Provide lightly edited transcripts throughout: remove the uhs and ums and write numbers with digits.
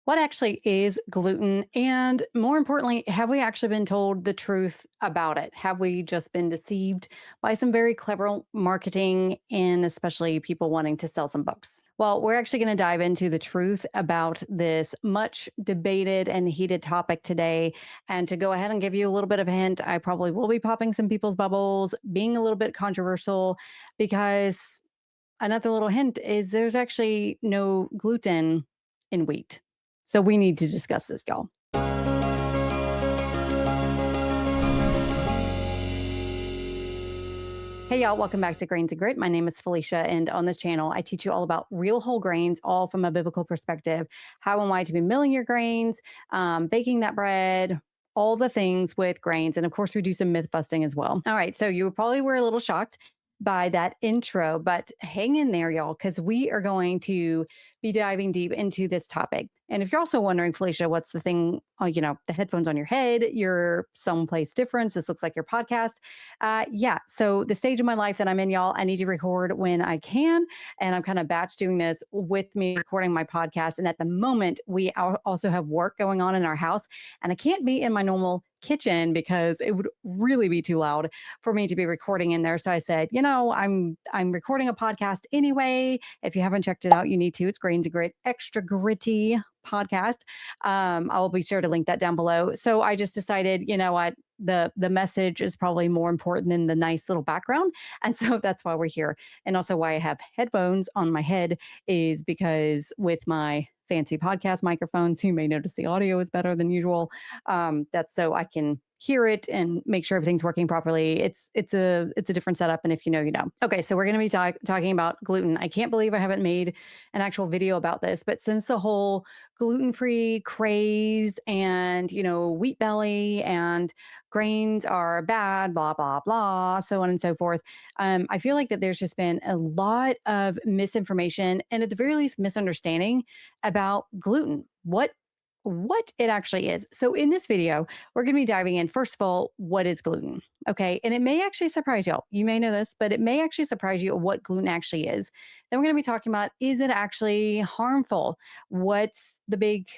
What actually is gluten? And more importantly, have we actually been told the truth about it? Have we just been deceived by some very clever marketing and especially people wanting to sell some books? Well, we're actually going to dive into the truth about this much debated and heated topic today. And to go ahead and give you a little bit of a hint, I probably will be popping some people's bubbles, being a little bit controversial, because another little hint is there's actually no gluten in wheat. So we need to discuss this, y'all. Hey, y'all, welcome back to Grains and Grit. My name is Felicia, and on this channel, I teach you all about real whole grains, all from a biblical perspective, how and why to be milling your grains, baking that bread, all the things with grains. And of course, we do some myth busting as well. All right, so you probably were a little shocked by that intro, but hang in there, y'all, because we are going to be diving deep into this topic. And if you're also wondering, Felicia, what's the thing, the headphones on your head, you're someplace different. This looks like your podcast. Yeah. So the stage of my life that I'm in, y'all, I need to record when I can. And I'm kind of batch doing this with me recording my podcast. And at the moment, we also have work going on in our house. And I can't be in my normal kitchen because it would really be too loud for me to be recording in there. So I said, I'm recording a podcast anyway. If you haven't checked it out, you need to. It's Grains and Grit, extra gritty podcast. I will be sure to link that down below. So I just decided, you know what, the message is probably more important than the nice little background, and so that's why we're here. And also why I have headphones on my head is because with my fancy podcast microphones, you may notice the audio is better than usual. That's so I can hear it and make sure everything's working properly. It's a different setup, and if you know, you know. Okay, so we're going to be talking about gluten. I can't believe I haven't made an actual video about this, but since the whole gluten-free craze and wheat belly and grains are bad, blah blah blah, so on and so forth, I feel like that there's just been a lot of misinformation and at the very least misunderstanding about gluten. What it actually is. So in this video, we're going to be diving in. First of all, what is gluten? Okay. And it may actually surprise y'all. You may know this, but it may actually surprise you what gluten actually is. Then we're going to be talking about, is it actually harmful? What's the big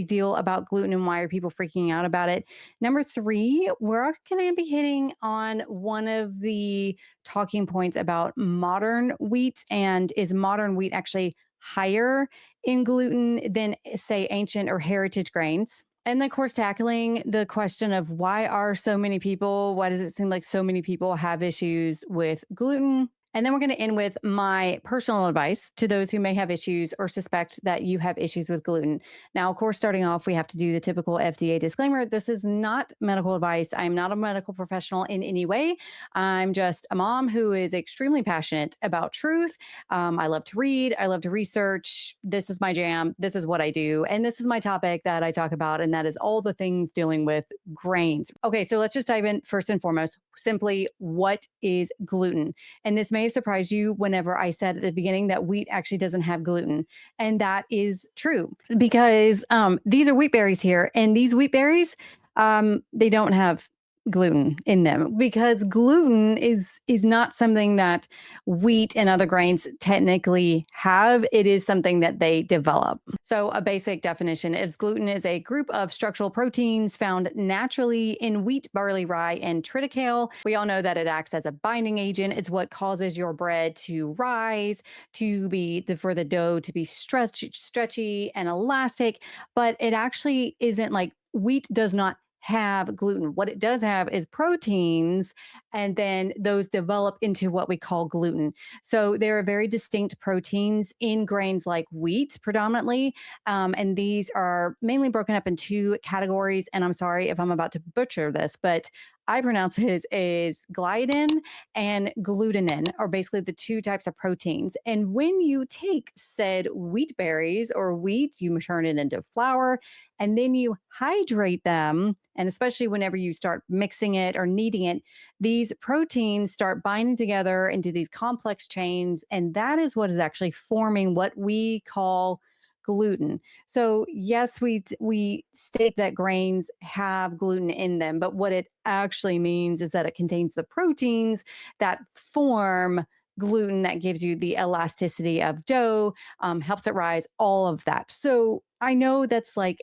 deal about gluten and why are people freaking out about it? Number three, we're going to be hitting on one of the talking points about modern wheat, and is modern wheat actually higher in gluten than, say, ancient or heritage grains. And then, of course, tackling the question of why does it seem like so many people have issues with gluten? And then we're going to end with my personal advice to those who may have issues or suspect that you have issues with gluten. Now, of course, starting off, we have to do the typical FDA disclaimer. This is not medical advice. I'm not a medical professional in any way. I'm just a mom who is extremely passionate about truth. I love to read. I love to research. This is my jam. This is what I do. And this is my topic that I talk about. And that is all the things dealing with grains. Okay, so let's just dive in first and foremost. Simply, what is gluten? And this may have surprised you whenever I said at the beginning that wheat actually doesn't have gluten. And that is true because these are wheat berries here. And these wheat berries, they don't have gluten in them because gluten is not something that wheat and other grains technically have. It is something that they develop. So a basic definition is gluten is a group of structural proteins found naturally in wheat, barley, rye, and triticale. We all know that it acts as a binding agent. It's what causes your bread to rise, for the dough to be stretchy and elastic, but it actually isn't like wheat does not have gluten. What it does have is proteins, and then those develop into what we call gluten. So there are very distinct proteins in grains like wheat predominantly. And these are mainly broken up in two categories. And I'm sorry if I'm about to butcher this, but I pronounce it as gliadin and glutenin are basically the two types of proteins. And when you take said wheat berries or wheat, you turn it into flour and then you hydrate them. And especially whenever you start mixing it or kneading it, these proteins start binding together into these complex chains. And that is what is actually forming what we call gluten. So yes, we state that grains have gluten in them, but what it actually means is that it contains the proteins that form gluten that gives you the elasticity of dough, helps it rise, all of that. So I know that's like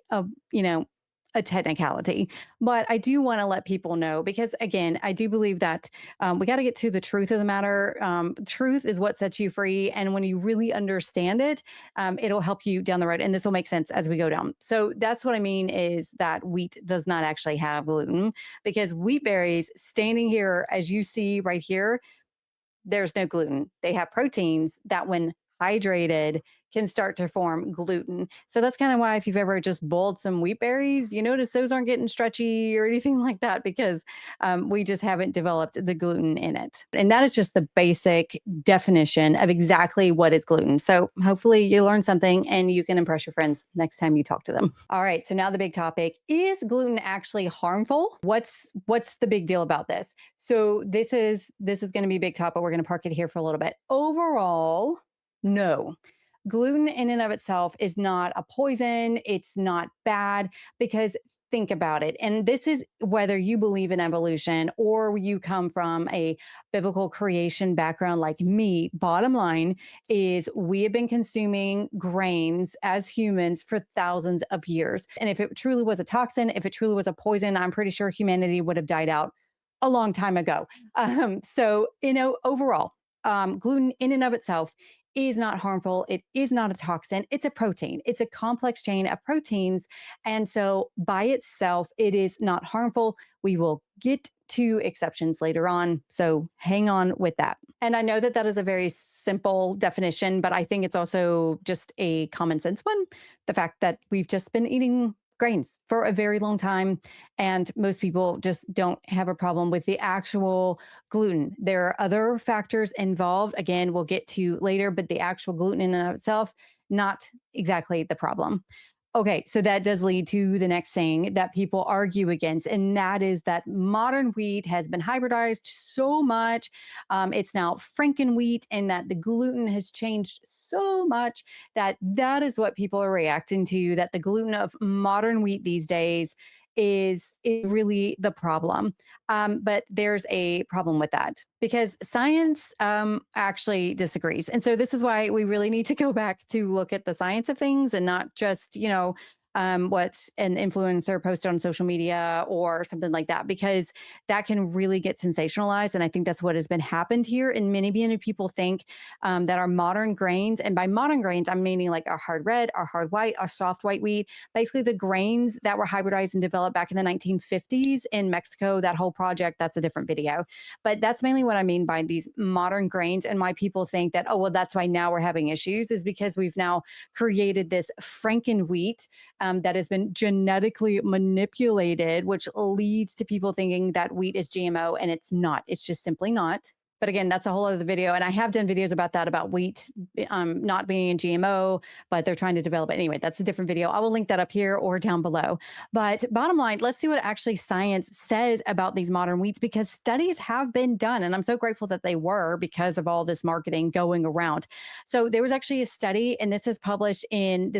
you know, a technicality, but I do want to let people know because, again, I do believe that we got to get to the truth of the matter. Truth is what sets you free. And when you really understand it, it'll help you down the road. And this will make sense as we go down. So that's what I mean is that wheat does not actually have gluten because wheat berries, standing here, as you see right here, there's no gluten. They have proteins that, when hydrated, can start to form gluten. So that's kind of why, if you've ever just boiled some wheat berries, you notice those aren't getting stretchy or anything like that because we just haven't developed the gluten in it. And that is just the basic definition of exactly what is gluten. So hopefully you learn something and you can impress your friends next time you talk to them. All right. So now the big topic, is gluten actually harmful? What's the big deal about this? So this is going to be a big topic. We're going to park it here for a little bit. Overall, no. Gluten in and of itself is not a poison. It's not bad because, think about it. And this is whether you believe in evolution or you come from a biblical creation background like me. Bottom line is, we have been consuming grains as humans for thousands of years. And if it truly was a toxin, if it truly was a poison, I'm pretty sure humanity would have died out a long time ago. So, overall, gluten in and of itself is not harmful. It is not a toxin. It's a protein. It's a complex chain of proteins. And so by itself, it is not harmful. We will get to exceptions later on. So hang on with that. And I know that that is a very simple definition, but I think it's also just a common sense one. The fact that we've just been eating grains for a very long time, and most people just don't have a problem with the actual gluten. There are other factors involved. Again, we'll get to later, but the actual gluten in and of itself, not exactly the problem. Okay, so that does lead to the next thing that people argue against, and that is that modern wheat has been hybridized so much. It's now frankenwheat, and that the gluten has changed so much that that is what people are reacting to. That the gluten of modern wheat these days is really the problem. But there's a problem with that because science actually disagrees. And so this is why we really need to go back to look at the science of things and not just, what an influencer posted on social media or something like that, because that can really get sensationalized. And I think that's what has been happened here. And many people think that our modern grains, and by modern grains, I'm meaning like our hard red, our hard white, our soft white wheat, basically the grains that were hybridized and developed back in the 1950s in Mexico. That whole project, that's a different video. But that's mainly what I mean by these modern grains, and why people think that, oh, well, that's why now we're having issues, is because we've now created this franken wheat that has been genetically manipulated, which leads to people thinking that wheat is GMO, and it's not. It's just simply not. But again, that's a whole other video. And I have done videos about that, about wheat not being GMO, but they're trying to develop it. Anyway, that's a different video. I will link that up here or down below. But bottom line, let's see what actually science says about these modern wheats, because studies have been done. And I'm so grateful that they were, because of all this marketing going around. So there was actually a study, and this was published in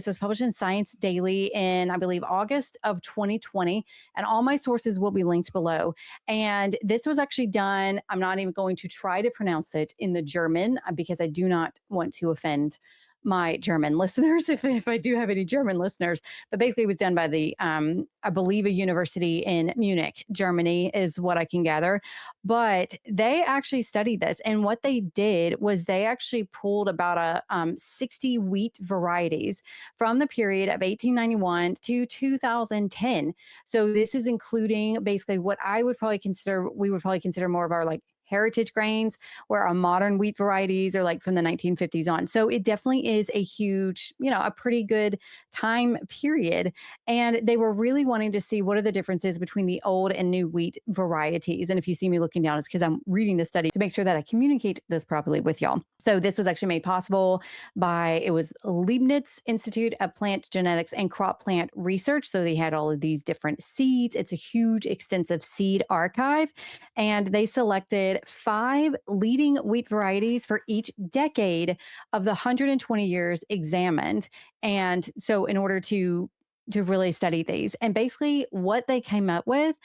Science Daily in, I believe, August of 2020. And all my sources will be linked below. And this was actually done, I'm not even going to try to pronounce it in the German because I do not want to offend my German listeners, if I do have any German listeners. But basically, it was done by I believe, a university in Munich, Germany, is what I can gather. But they actually studied this. And what they did was they actually pulled about 60 wheat varieties from the period of 1891 to 2010. So this is including basically what we would probably consider more of our like heritage grains, where our modern wheat varieties are like from the 1950s on. So it definitely is a huge, a pretty good time period. And they were really wanting to see what are the differences between the old and new wheat varieties. And if you see me looking down, it's because I'm reading this study to make sure that I communicate this properly with y'all. So this was actually made possible by, it was Leibniz Institute of Plant Genetics and Crop Plant Research. So they had all of these different seeds. It's a huge, extensive seed archive. And they selected 5 leading wheat varieties for each decade of the 120 years examined. And so in order to really study these, and basically what they came up with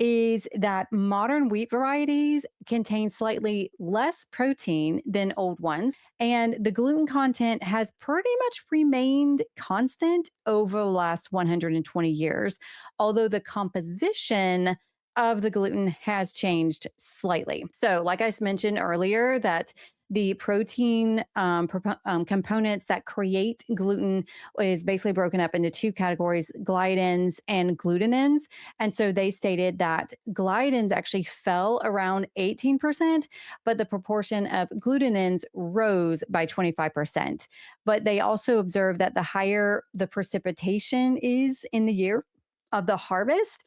is that modern wheat varieties contain slightly less protein than old ones, and the gluten content has pretty much remained constant over the last 120 years, although the composition of the gluten has changed slightly. So, like I mentioned earlier, that the protein components that create gluten is basically broken up into two categories: gliadins and glutenins. And so they stated that gliadins actually fell around 18%, but the proportion of glutenins rose by 25%. But they also observed that the higher the precipitation is in the year of the harvest,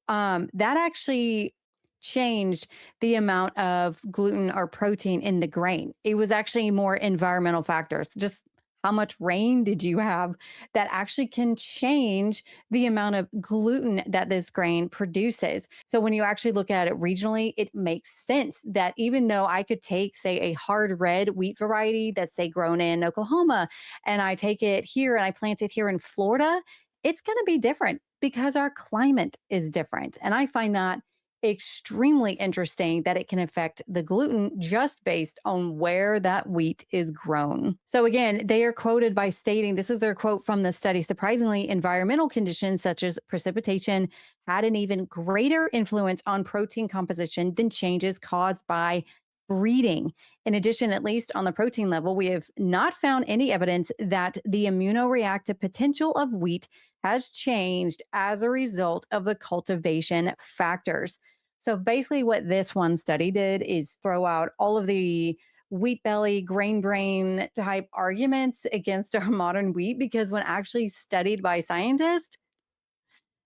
that actually changed the amount of gluten or protein in the grain. It was actually more environmental factors. Just how much rain did you have that actually can change the amount of gluten that this grain produces. So when you actually look at it regionally, it makes sense that even though I could take, say, a hard red wheat variety that's, say, grown in Oklahoma, and I take it here and I plant it here in Florida, it's going to be different because our climate is different. And I find that extremely interesting that it can affect the gluten just based on where that wheat is grown. So, again, they are quoted by stating, this is their quote from the study: surprisingly, environmental conditions such as precipitation had an even greater influence on protein composition than changes caused by breeding. In addition, at least on the protein level, we have not found any evidence that the immunoreactive potential of wheat has changed as a result of the cultivation factors. So basically, what this one study did is throw out all of the wheat belly, grain brain type arguments against our modern wheat, because when actually studied by scientists,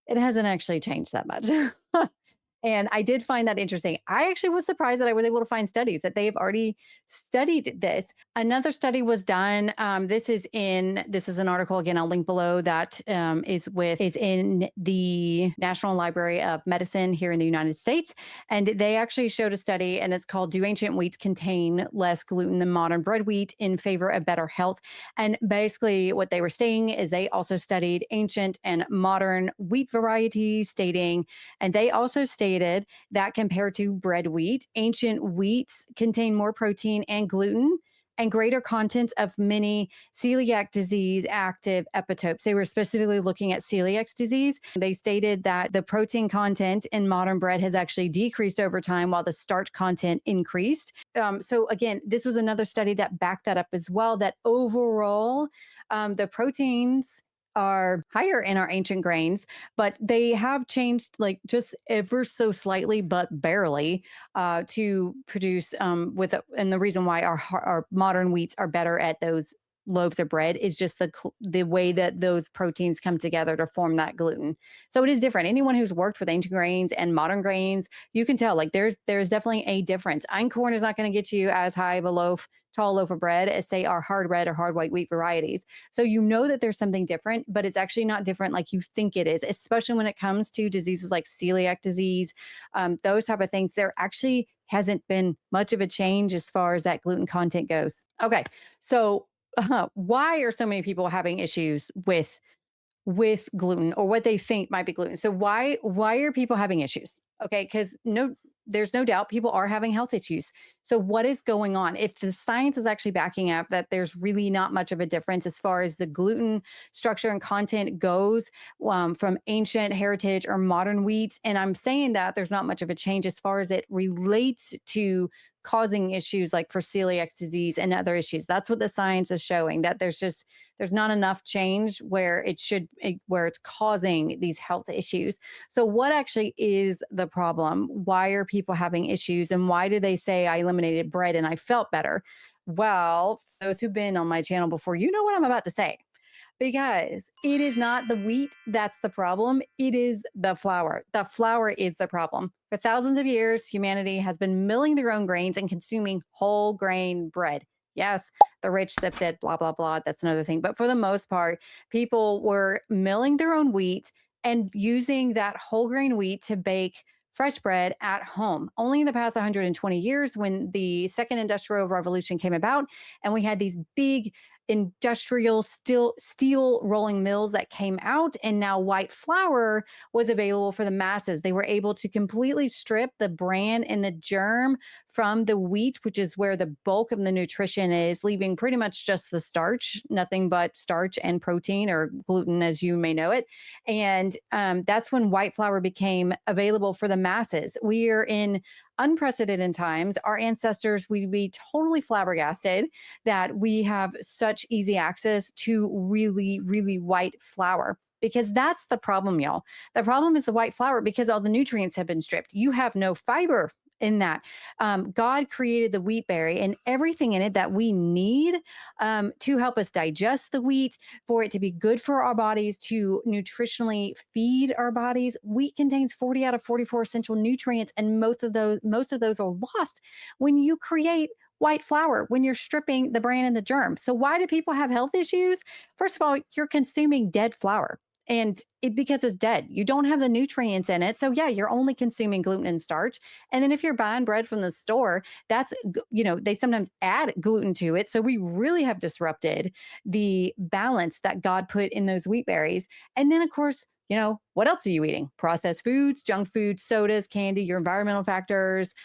it hasn't actually changed that much. And I did find that interesting. I actually was surprised that I was able to find studies that they've already studied this. Another study was done. This is an article, again, I'll link below, that is in the National Library of Medicine here in the United States, and they actually showed a study, and it's called "Do Ancient Wheats Contain Less Gluten Than Modern Bread Wheat in Favor of Better Health?" And basically, what they were saying is they also studied ancient and modern wheat varieties, and they also stated that compared to bread wheat, ancient wheats contain more protein and gluten and greater contents of many celiac disease active epitopes. They were specifically looking at celiac disease. They stated that the protein content in modern bread has actually decreased over time while the starch content increased. So, again, this was another study that backed that up as well, that overall, the proteins are higher in our ancient grains, but they have changed, like, just ever so slightly, but barely, to produce and the reason why our modern wheats are better at those loaves of bread is just the way that those proteins come together to form that gluten. So it is different. Anyone who's worked with ancient grains and modern grains, you can tell, like, there's definitely a difference. Einkorn is not going to get you as high of a tall loaf of bread as, say, our hard red or hard white wheat varieties. So you know that there's something different, but it's actually not different like you think it is, especially when it comes to diseases like celiac disease, those type of things. There actually hasn't been much of a change as far as that gluten content goes. Okay, so why are so many people having issues with gluten, or what they think might be gluten? So why are people having issues? Okay, because there's no doubt people are having health issues. So what is going on? If the science is actually backing up that there's really not much of a difference as far as the gluten structure and content goes, from ancient heritage or modern wheats, and I'm saying that there's not much of a change as far as it relates to causing issues like for celiac disease and other issues. That's what the science is showing, that there's not enough change where where it's causing these health issues. So what actually is the problem? Why are people having issues, and why do they say I eliminated bread and I felt better? Well, for those who've been on my channel before, you know what I'm about to say, because it is not the wheat that's the problem. It is the flour. The flour is the problem. For thousands of years, humanity has been milling their own grains and consuming whole grain bread. Yes, the rich sipped it, blah, blah, blah. That's another thing. But for the most part, people were milling their own wheat and using that whole grain wheat to bake fresh bread at home. Only in the past 120 years, when the second industrial revolution came about and we had these big industrial steel rolling mills that came out, and now white flour was available for the masses. They were able to completely strip the bran and the germ from the wheat, which is where the bulk of the nutrition is, leaving pretty much just the starch, nothing but starch and protein, or gluten as you may know it. And that's when white flour became available for the masses. We are in unprecedented times. Our ancestors would be totally flabbergasted that we have such easy access to really, really white flour. Because that's the problem, y'all. The problem is the white flour because all the nutrients have been stripped. You have no fiber in that. God created the wheat berry and everything in it that we need to help us digest the wheat, for it to be good for our bodies, to nutritionally feed our bodies. Wheat contains 40 out of 44 essential nutrients, and most of those are lost when you create white flour, when you're stripping the bran and the germ. So why do people have health issues? First of all, you're consuming dead flour. And it because it's dead. You don't have the nutrients in it. So yeah, you're only consuming gluten and starch. And then if you're buying bread from the store, they sometimes add gluten to it. So we really have disrupted the balance that God put in those wheat berries. And then of course, what else are you eating? Processed foods, junk food, sodas, candy, your environmental factors,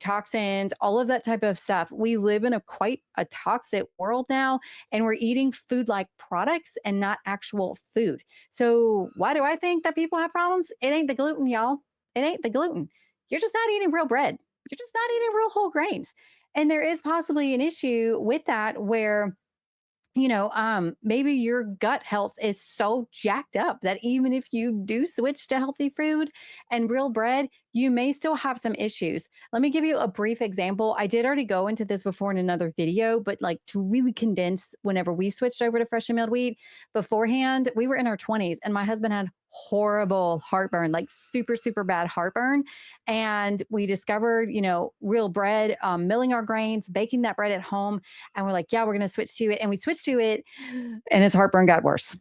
toxins, all of that type of stuff. We live in quite a toxic world now, and we're eating food like products and not actual food. So why do I think that people have problems? It ain't the gluten, y'all. It ain't the gluten. You're just not eating real bread. You're just not eating real whole grains. And there is possibly an issue with that where maybe your gut health is so jacked up that even if you do switch to healthy food and real bread, you may still have some issues. Let me give you a brief example. I did already go into this before in another video, but like to really condense, whenever we switched over to fresh and milled wheat, beforehand, we were in our 20s and my husband had horrible heartburn, like super, super bad heartburn. And we discovered, real bread, milling our grains, baking that bread at home. And we're like, yeah, we're going to switch to it. And we switched to it, and his heartburn got worse.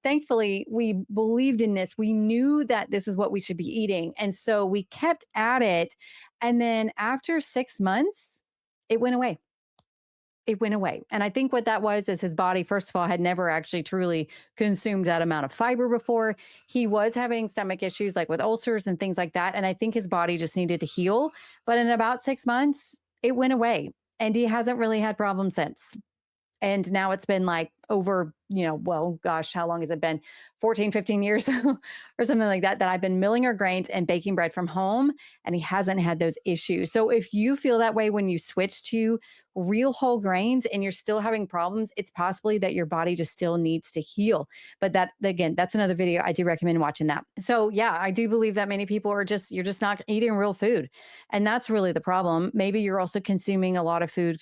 Thankfully, we believed in this. We knew that this is what we should be eating. And so we kept at it. And then after 6 months, it went away. It went away. And I think what that was is his body, first of all, had never actually truly consumed that amount of fiber before. He was having stomach issues like with ulcers and things like that. And I think his body just needed to heal. But in about 6 months, it went away. And he hasn't really had problems since. And now it's been like over, well, gosh, how long has it been? 14, 15 years or something like that, that I've been milling our grains and baking bread from home. And he hasn't had those issues. So if you feel that way when you switch to real whole grains and you're still having problems, it's possibly that your body just still needs to heal. But that, again, that's another video. I do recommend watching that. So yeah, I do believe that many people you're just not eating real food. And that's really the problem. Maybe you're also consuming a lot of food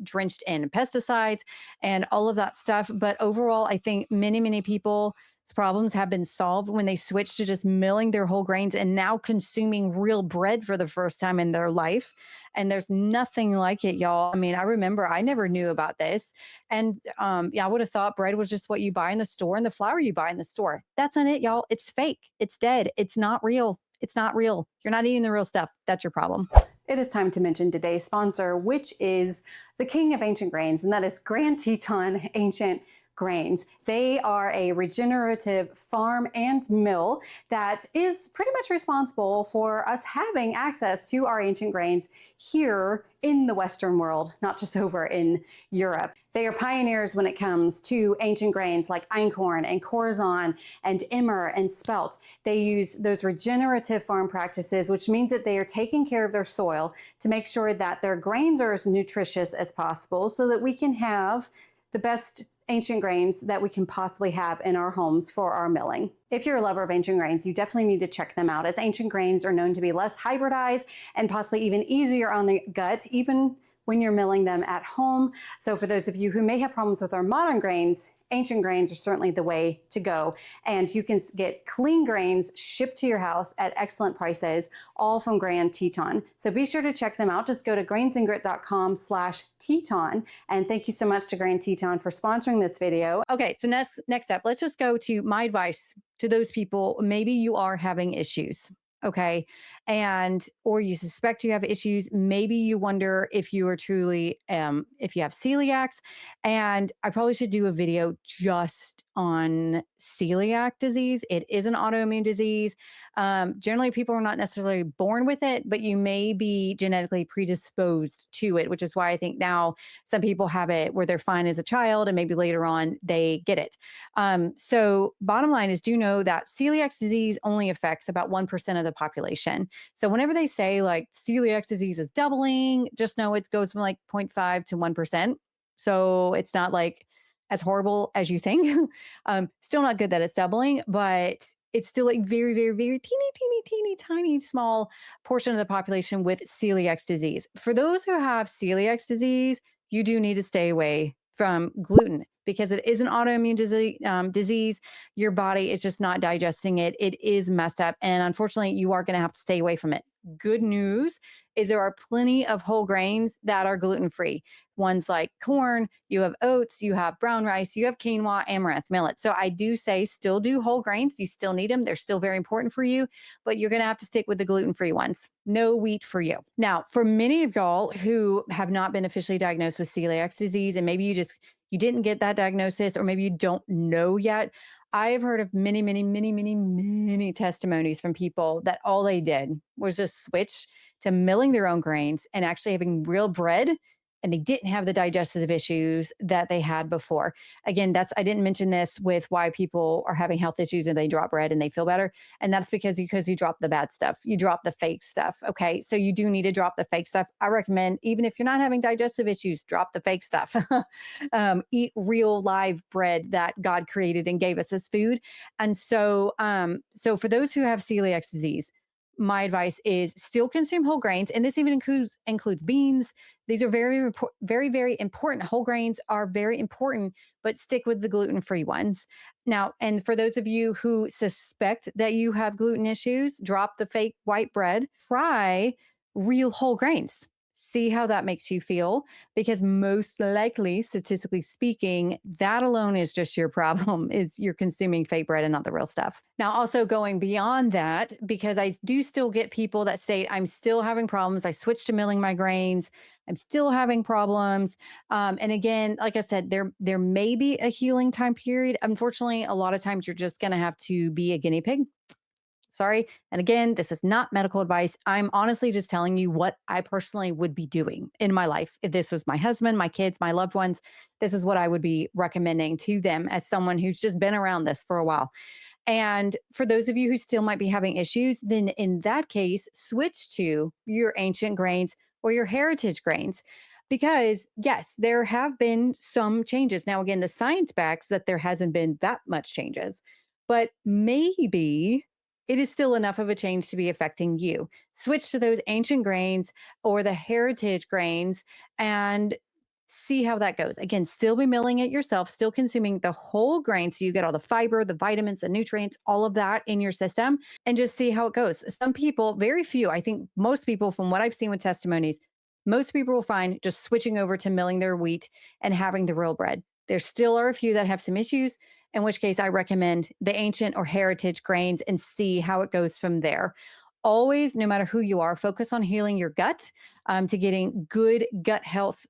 drenched in pesticides and all of that stuff. But overall, I think many, many people's problems have been solved when they switch to just milling their whole grains and now consuming real bread for the first time in their life. And there's nothing like it, y'all. I mean, I remember I never knew about this. And yeah, I would have thought bread was just what you buy in the store and the flour you buy in the store. That's not it, y'all. It's fake. It's dead. It's not real. It's not real. You're not eating the real stuff. That's your problem. It is time to mention today's sponsor, which is the king of ancient grains, and that is Grand Teton Ancient Grains. They are a regenerative farm and mill that is pretty much responsible for us having access to our ancient grains here in the Western world, not just over in Europe. They are pioneers when it comes to ancient grains like einkorn and corzon and emmer and spelt. They use those regenerative farm practices, which means that they are taking care of their soil to make sure that their grains are as nutritious as possible so that we can have the best ancient grains that we can possibly have in our homes for our milling. If you're a lover of ancient grains, you definitely need to check them out, as ancient grains are known to be less hybridized and possibly even easier on the gut, even when you're milling them at home. So for those of you who may have problems with our modern grains, ancient grains are certainly the way to go. And you can get clean grains shipped to your house at excellent prices, all from Grand Teton. So be sure to check them out. Just go to grainsandgrit.com/Teton. And thank you so much to Grand Teton for sponsoring this video. Okay, so next up, let's just go to my advice to those people. Maybe you are having issues. Okay. And, or you suspect you have issues. Maybe you wonder if you are truly, if you have celiacs. And I probably should do a video just on celiac disease. It is an autoimmune disease. Generally, people are not necessarily born with it, but you may be genetically predisposed to it, which is why I think now some people have it where they're fine as a child and maybe later on they get it. So, bottom line is, do know that celiac disease only affects about 1% of the population. So, whenever they say like celiac disease is doubling, just know it goes from like 0.5 to 1%. So, it's not like as horrible as you think. Still not good that it's doubling, but it's still like very, very, very teeny, teeny, teeny, tiny, small portion of the population with celiac disease. For those who have celiac disease, you do need to stay away from gluten because it is an autoimmune disease. Your body is just not digesting it. It is messed up. And unfortunately, you are going to have to stay away from it. Good news is there are plenty of whole grains that are gluten free. Ones like corn, you have oats, you have brown rice, you have quinoa, amaranth, millet. So I do say still do whole grains. You still need them. They're still very important for you, but you're going to have to stick with the gluten free ones. No wheat for you. Now, for many of y'all who have not been officially diagnosed with celiac disease, and maybe you didn't get that diagnosis, or maybe you don't know yet. I have heard of many, many, many, many, many testimonies from people that all they did was just switch to milling their own grains and actually having real bread, and they didn't have the digestive issues that they had before. Again, I didn't mention this with why people are having health issues and they drop bread and they feel better. And that's because you drop the bad stuff. You drop the fake stuff. Okay. So you do need to drop the fake stuff. I recommend, even if you're not having digestive issues, drop the fake stuff. Eat real live bread that God created and gave us as food. And so for those who have celiac disease, my advice is still consume whole grains, and this even includes beans. These are very, very important. Whole grains are very important, but stick with the gluten free ones. Now, and for those of you who suspect that you have gluten issues, drop the fake white bread. Try real whole grains. See how that makes you feel, because most likely, statistically speaking, that alone is just your problem, is you're consuming fake bread and not the real stuff. Now, also going beyond that, because I do still get people that say, I'm still having problems. I switched to milling my grains. I'm still having problems. And again, like I said, there may be a healing time period. Unfortunately, a lot of times you're just going to have to be a guinea pig. Sorry. And again, this is not medical advice. I'm honestly just telling you what I personally would be doing in my life. If this was my husband, my kids, my loved ones, this is what I would be recommending to them as someone who's just been around this for a while. And for those of you who still might be having issues, then in that case, switch to your ancient grains or your heritage grains. Because yes, there have been some changes. Now, again, the science backs that there hasn't been that much changes, but maybe it is still enough of a change to be affecting you. Switch to those ancient grains or the heritage grains and see how that goes. Again, still be milling it yourself, still consuming the whole grain so you get all the fiber, the vitamins, the nutrients, all of that in your system, and just see how it goes. Some people, very few, I think most people, from what I've seen with testimonies, most people will find just switching over to milling their wheat and having the real bread. There still are a few that have some issues, in which case I recommend the ancient or heritage grains and see how it goes from there. Always, no matter who you are, focus on healing your gut, to getting good gut health,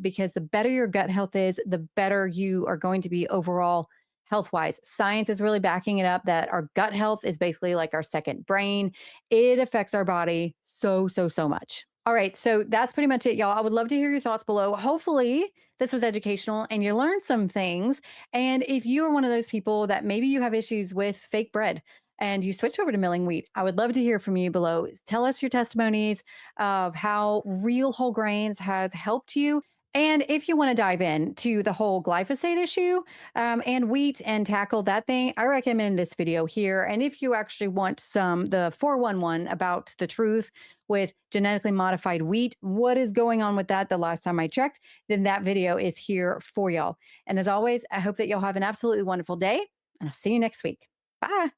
because the better your gut health is, the better you are going to be overall health wise. Science is really backing it up that our gut health is basically like our second brain. It affects our body so, so, so much. All right. So that's pretty much it, y'all. I would love to hear your thoughts below. Hopefully, this was educational and you learned some things. And if you are one of those people that maybe you have issues with fake bread and you switch over to milling wheat, I would love to hear from you below. Tell us your testimonies of how real whole grains has helped you. And if you want to dive in to the whole glyphosate issue, and wheat and tackle that thing, I recommend this video here. And if you actually want the 411 about the truth with genetically modified wheat, what is going on with that the last time I checked, then that video is here for y'all. And as always, I hope that y'all have an absolutely wonderful day, and I'll see you next week. Bye.